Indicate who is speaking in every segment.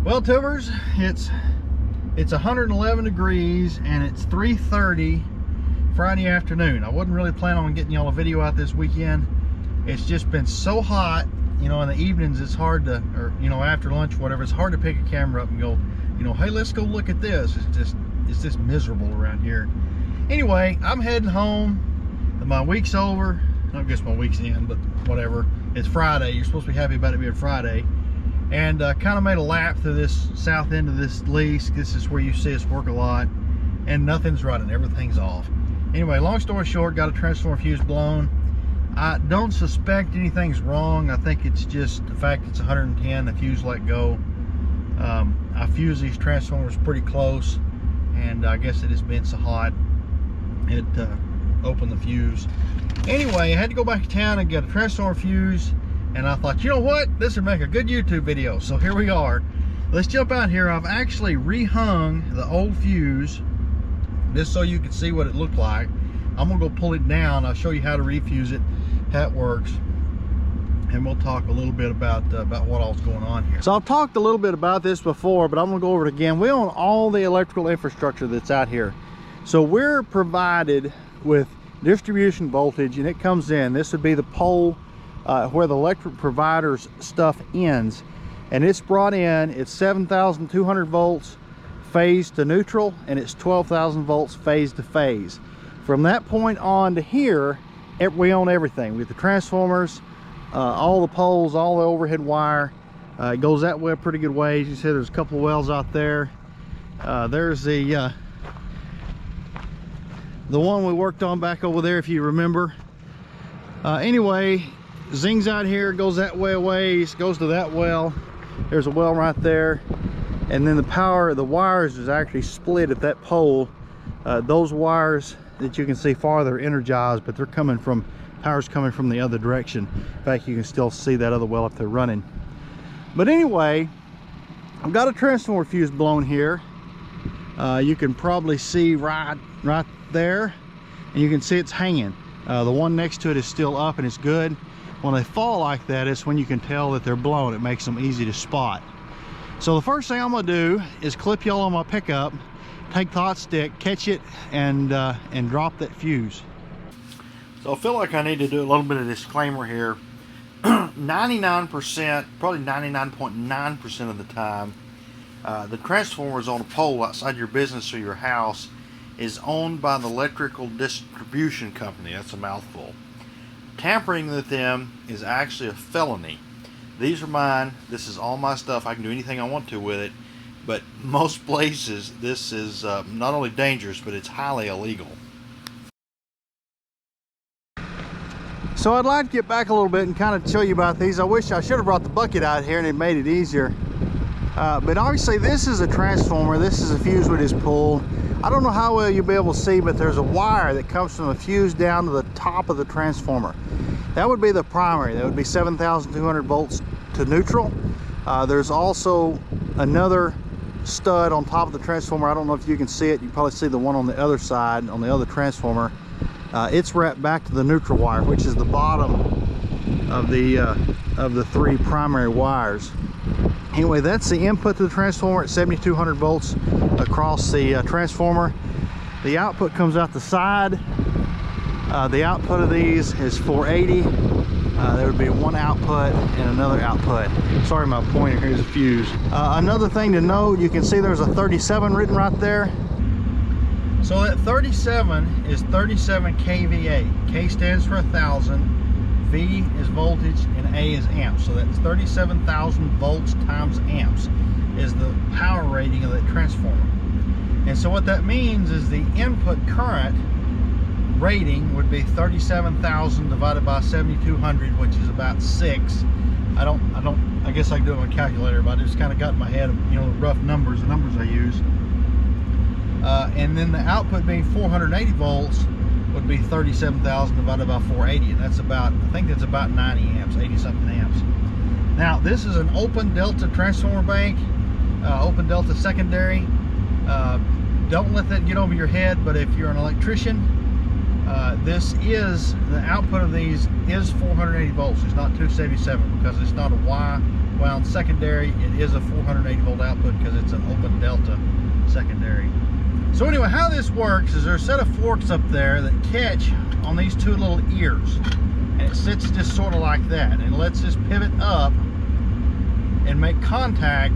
Speaker 1: Well, tubers, it's 111 degrees and it's 3:30 Friday afternoon. I wasn't really planning on getting y'all a video out this weekend. It's just been so hot, you know, in the evenings it's hard to, or you know, after lunch, whatever, it's hard to pick a camera up and go, you know, hey, let's go look at this. It's just miserable around here. Anyway, I'm heading home. My week's over. I guess my week's in, but whatever. It's Friday. You're supposed to be happy about it being Friday. And kind of made a lap through this south end of this lease. This is where you see us work a lot, and nothing's running, everything's off. Anyway, long story short, got a transformer fuse blown. I don't suspect anything's wrong. I think it's just the fact it's 110, the fuse let go. I fuse these transformers pretty close, and I guess it has been so hot it opened the fuse. Anyway, I had to go back to town and get a transformer fuse. And I thought, you know what? This would make a good YouTube video. So here we are. Let's jump out here. I've actually rehung the old fuse just so you can see what it looked like. I'm gonna go pull it down. I'll show you how to refuse it, how it works, and we'll talk a little bit about what all's going on here. So I've talked a little bit about this before, but I'm gonna go over it again. We own all the electrical infrastructure that's out here. So we're provided with distribution voltage, and it comes in. This would be the pole where the electric provider's stuff ends, and it's brought in. It's 7,200 volts phase to neutral, and it's 12,000 volts phase to phase. From that point on to here, we own everything. We have the transformers, all the poles, all the overhead wire. It goes that way a pretty good ways. You see there's a couple of wells out there. There's the one we worked on back over there, if you remember. Anyway, zings out here, goes that way a ways, goes to that well. There's a well right there, and then the wires is actually split at that pole. Those wires that you can see farther are energized, but they're coming from, power's coming from the other direction. In fact, you can still see that other well up there running. But anyway, I've got a transformer fuse blown here. You can probably see right there, and you can see it's hanging. The one next to it is still up and it's good. When they fall like that, it's when you can tell that they're blown. It makes them easy to spot. So the first thing I'm gonna do is clip y'all on my pickup, take the hot stick, catch it, and drop that fuse. So I feel like I need to do a little bit of disclaimer here. 99%, probably 99.9% of the time, the transformers on a pole outside your business or your house is owned by the electrical distribution company. That's a mouthful. Tampering with them is actually a felony. These are mine. This is all my stuff. I can do anything I want to with it, but most places this is not only dangerous, but it's highly illegal. So I'd like to get back a little bit and kind of show you about these. I wish I should have brought the bucket out here and it made it easier. But obviously this is a transformer. This is a fuse we just pulled. I don't know how well you'll be able to see, but there's a wire that comes from the fuse down to the top of the transformer. That would be the primary. That would be 7,200 volts to neutral. There's also another stud on top of the transformer. I don't know if you can see it. You probably see the one on the other side, on the other transformer. It's wrapped back to the neutral wire, which is the bottom of the three primary wires. Anyway, that's the input to the transformer at 7,200 volts across the transformer. The output comes out the side. The output of these is 480. There would be one output and another output. Sorry, my pointer, here's a fuse. Another thing to note, you can see there's a 37 written right there. So that 37 is 37 kVA. K stands for 1,000. V is voltage and A is amps. So that's 37,000 volts times amps is the power rating of that transformer. And so what that means is the input current rating would be 37,000 divided by 7,200, which is about 6. I guess I can do it on a calculator, but I just kind of got in my head, you know, the rough numbers, the numbers I use. And then the output being 480 volts would be 37,000 divided by 480, and that's about, I think that's about 90 amps, 80 something amps. Now this is an open delta transformer bank, open delta secondary. Don't let that get over your head, but if you're an electrician, this is, the output of these is 480 volts. It's not 277 because it's not a Y wound secondary. It is a 480 volt output because it's an open delta secondary. So anyway, how this works is there's a set of forks up there that catch on these two little ears, and it sits just sort of like that, and it lets this pivot up and make contact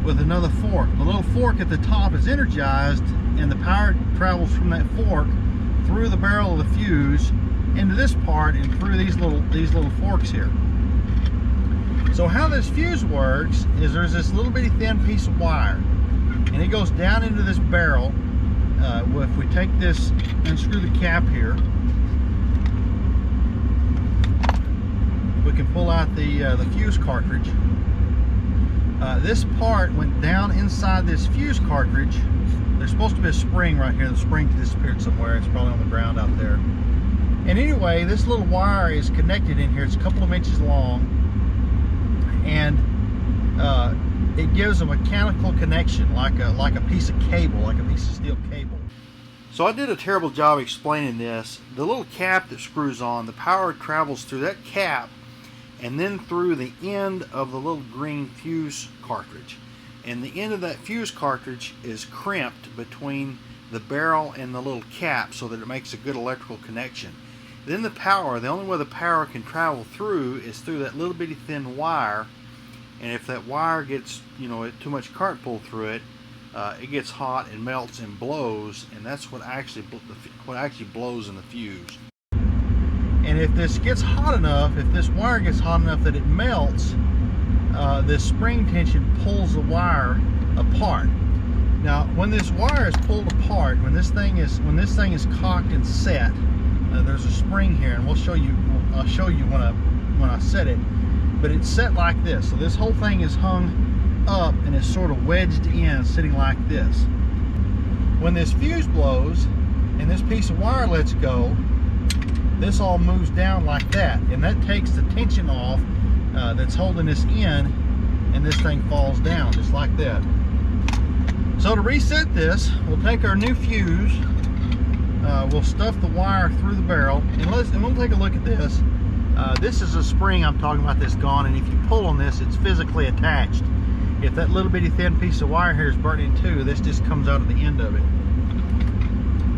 Speaker 1: with another fork. The little fork at the top is energized, and the power travels from that fork through the barrel of the fuse into this part and through these little forks here. So how this fuse works is there's this little bitty thin piece of wire, and it goes down into this barrel. If we take this and screw the cap here, we can pull out the fuse cartridge. This part went down inside this fuse cartridge. There's supposed to be a spring right here. The spring disappeared somewhere. It's probably on the ground out there. And anyway, this little wire is connected in here. It's a couple of inches long, and it gives a mechanical connection, like a piece of cable, like a piece of steel cable. So I did a terrible job explaining this. The little cap that screws on, the power travels through that cap and then through the end of the little green fuse cartridge. And the end of that fuse cartridge is crimped between the barrel and the little cap so that it makes a good electrical connection. Then the power, the only way the power can travel through is through that little bitty thin wire, and if that wire gets, too much current pulled through it, it gets hot and melts and blows, and that's what actually blows in the fuse. And if this gets hot enough, if this wire gets hot enough that it melts, this spring tension pulls the wire apart. Now, when this wire is pulled apart, when this thing is cocked and set, there's a spring here, and I'll show you when I set it. But it's set like this, so this whole thing is hung up and is sort of wedged in, sitting like this. When this fuse blows and this piece of wire lets go, this all moves down like that, and that takes the tension off that's holding this in, and this thing falls down just like that. So to reset this, we'll take our new fuse, we'll stuff the wire through the barrel, and we'll take a look at this. This is a spring I'm talking about that's gone, and if you pull on this, it's physically attached. If that little bitty thin piece of wire here is burnt in two, this just comes out of the end of it.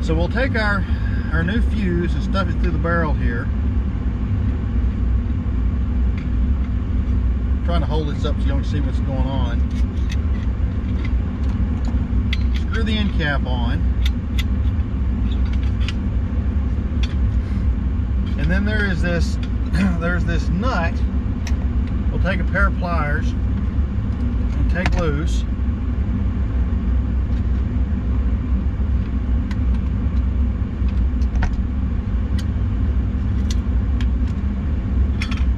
Speaker 1: So we'll take our new fuse and stuff it through the barrel here. I'm trying to hold this up so you don't see what's going on. Screw the end cap on. And then there's this nut. We'll take a pair of pliers and take loose.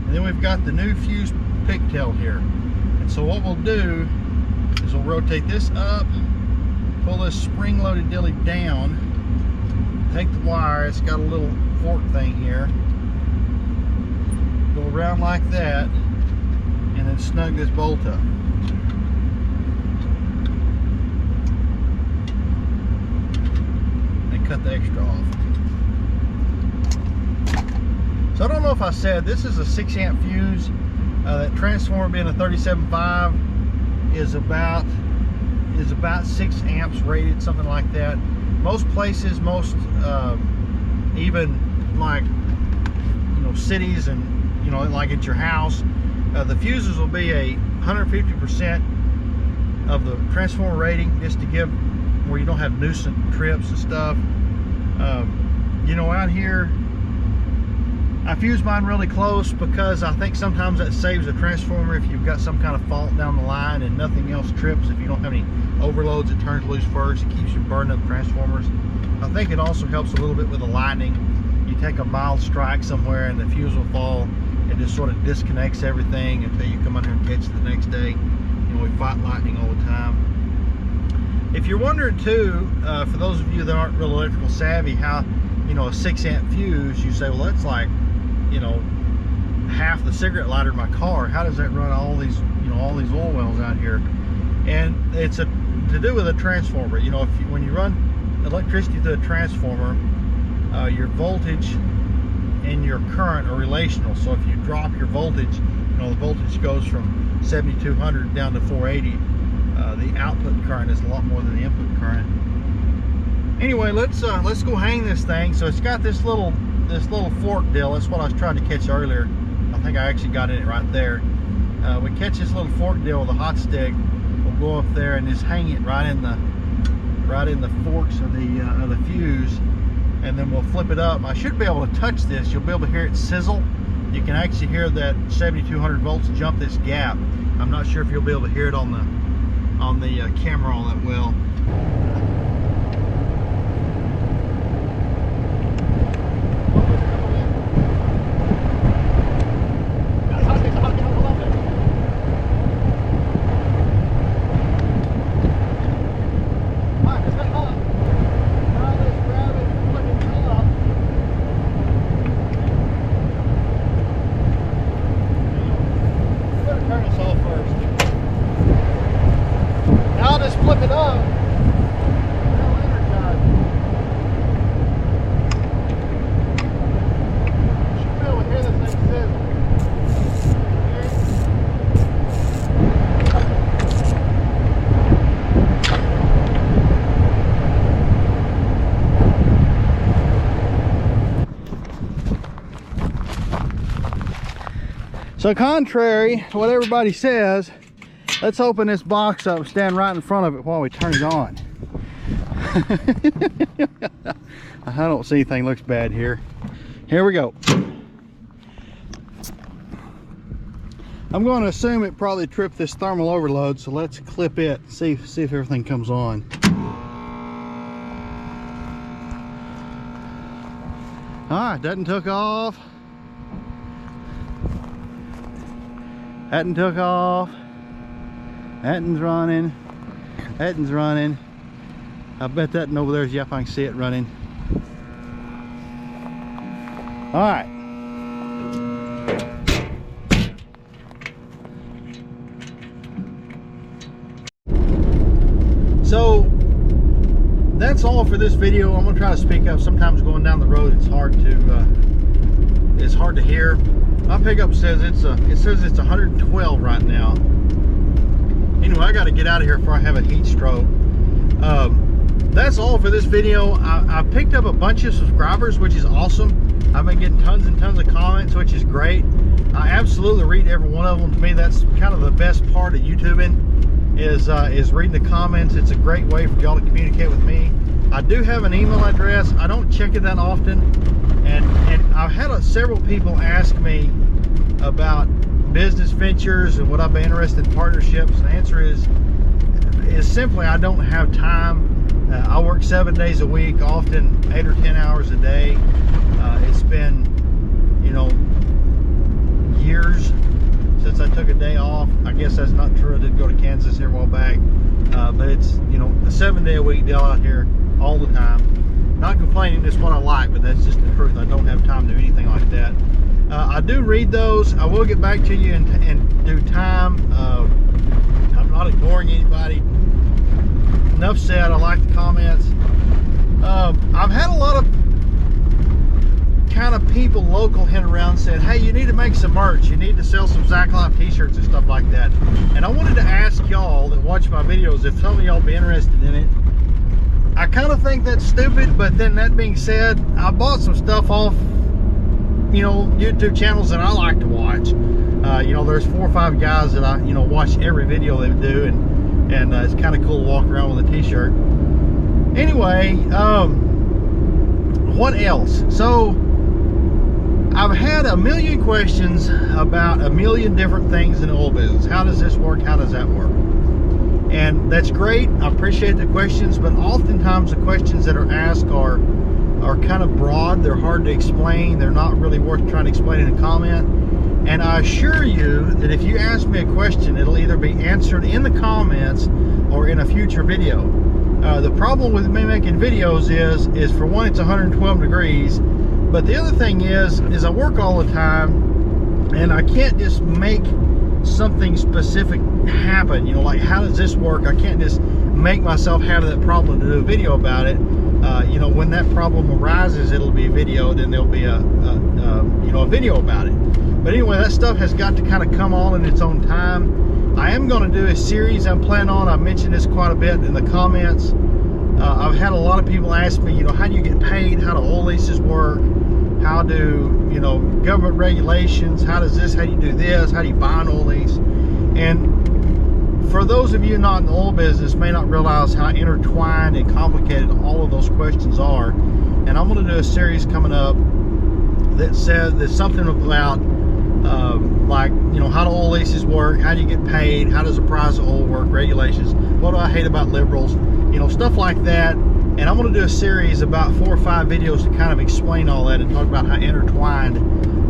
Speaker 1: And then we've got the new fuse pigtail here. And so what we'll do is we'll rotate this up, pull this spring-loaded dilly down, take the wire, it's got a little fork thing here, go around like that, and then snug this bolt up. And cut the extra off. So I don't know if I said, this is a 6 amp fuse. That transformer being a 37.5 is about 6 amps rated, something like that. Most places, even like cities and like at your house, the fuses will be 150% of the transformer rating, just to give where you don't have nuisance trips and stuff. Out here I fuse mine really close because I think sometimes that saves the transformer if you've got some kind of fault down the line and nothing else trips. If you don't have any overloads, it turns loose first. It keeps you burning up transformers. I think it also helps a little bit with the lightning. You take a mild strike somewhere and the fuse will fall. It just sort of disconnects everything until you come out here and catch it the next day. We fight lightning all the time. If you're wondering too, for those of you that aren't real electrical savvy, how a 6 amp fuse, you say, well, that's like half the cigarette lighter in my car. How does that run all these oil wells out here? And it's to do with a transformer. When you run electricity through a transformer, your voltage and your current are relational. So if you drop your voltage, the voltage goes from 7200 down to 480. The output current is a lot more than the input current. Anyway, let's go hang this thing. So it's got this little fork deal. That's what I was trying to catch earlier. I think I actually got it right there. We catch this little fork deal with a hot stick. We'll go up there and just hang it right in the forks of the fuse, and then we'll flip it up. I should be able to touch this. You'll be able to hear it sizzle. You can actually hear that 7200 volts jump this gap. I'm not sure if you'll be able to hear it on the camera all that well. So contrary to what everybody says, let's open this box up and stand right in front of it while we turn it on. I don't see anything looks bad here. Here we go. I'm going to assume it probably tripped this thermal overload, so let's clip it, see if everything comes on. Alright, doesn't took off. Hadn't took off. Hadn't's running. Hadn't's running. I bet that one over there is, yep, I can see it running. All right. So that's all for this video. I'm gonna try to speak up. Sometimes going down the road, it's hard to hear. My pickup says it's 112 right now. Anyway, I got to get out of here before I have a heat stroke. That's all for this video. I picked up a bunch of subscribers, which is awesome. I've been getting tons and tons of comments, which is great. I absolutely read every one of them. To me, that's kind of the best part of YouTubing is reading the comments. It's a great way for y'all to communicate with me. I do have an email address. I don't check it that often, and I've had several people ask me about business ventures and would I be interested in partnerships. The answer is simply I don't have time. I work 7 days a week, often 8 or 10 hours a day. It's been, years since I took a day off. I guess that's not true. I did go to Kansas here a while back, but it's a 7 day a week deal out here all the time. Not complaining, it's what I like, but that's just the truth. I don't have time to do anything like that. I do read those. I will get back to you in due time. I'm not ignoring anybody. Enough said. I like the comments. I've had a lot of kind of people local hint around said, hey, you need to make some merch. You need to sell some Zach Life t-shirts and stuff like that. And I wanted to ask y'all that watch my videos if some of y'all be interested in it. I kind of think that's stupid, but then that being said, I bought some stuff off YouTube channels that I like to watch. There's 4 or 5 guys that I watch every video they do, and it's kind of cool to walk around with a t-shirt. Anyway, what else? So I've had a million questions about a million different things in the oil business. How does this work? How does that work? And that's great. I appreciate the questions, but oftentimes the questions that are asked are kind of broad. They're hard to explain. They're not really worth trying to explain in a comment. And I assure you that if you ask me a question, it'll either be answered in the comments or in a future video. The problem with me making videos is for one, it's 112 degrees. But the other thing is I work all the time, and I can't just make something specific happen. Like, how does this work? I can't just make myself have that problem to do a video about it. When that problem arises, it'll be videoed, and there'll be a video about it. But anyway, that stuff has got to kind of come on in its own time. I am going to do a series I'm planning on. I mentioned this quite a bit in the comments. I've had a lot of people ask me, you know, how do you get paid? How do oil leases work? How do, you know, government regulations? How does this? How do you do this? How do you buy an oil lease? And for those of you not in the oil business, may not realize how intertwined and complicated all of those questions are. And I'm going to do a series coming up that says there's something about like, you know, how do oil leases work? How do you get paid? How does the price of oil work? Regulations. What do I hate about liberals? You know, stuff like that. And I'm going to do a series about 4 or 5 videos to kind of explain all that and talk about how intertwined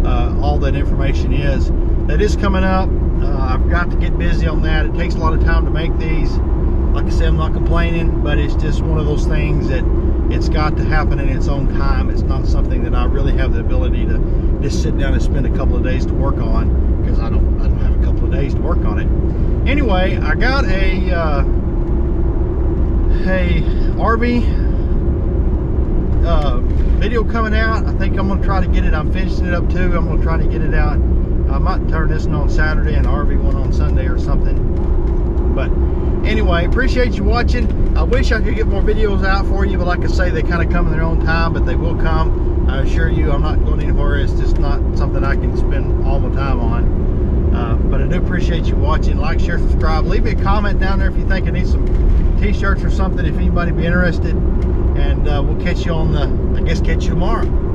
Speaker 1: all that information is. That is coming up. I've got to get busy on that. It takes a lot of time to make these. Like I said, I'm not complaining, but it's just one of those things that it's got to happen in its own time. It's not something that I really have the ability to just sit down and spend a couple of days to work on, because I don't have a couple of days to work on it. Anyway, I got a RV video coming out. I think I'm going to try to get it. I'm finishing it up too. I'm going to try to get it out. I might turn this one on Saturday and RV one on Sunday or something. But anyway, appreciate you watching. I wish I could get more videos out for you, but like I say, they kind of come in their own time, but they will come. I assure you, I'm not going anywhere. It's just not something I can spend all my time on. But I do appreciate you watching. Like, share, subscribe. Leave me a comment down there if you think I need some t-shirts or something, if anybody be interested. And we'll catch you on the, I guess, catch you tomorrow.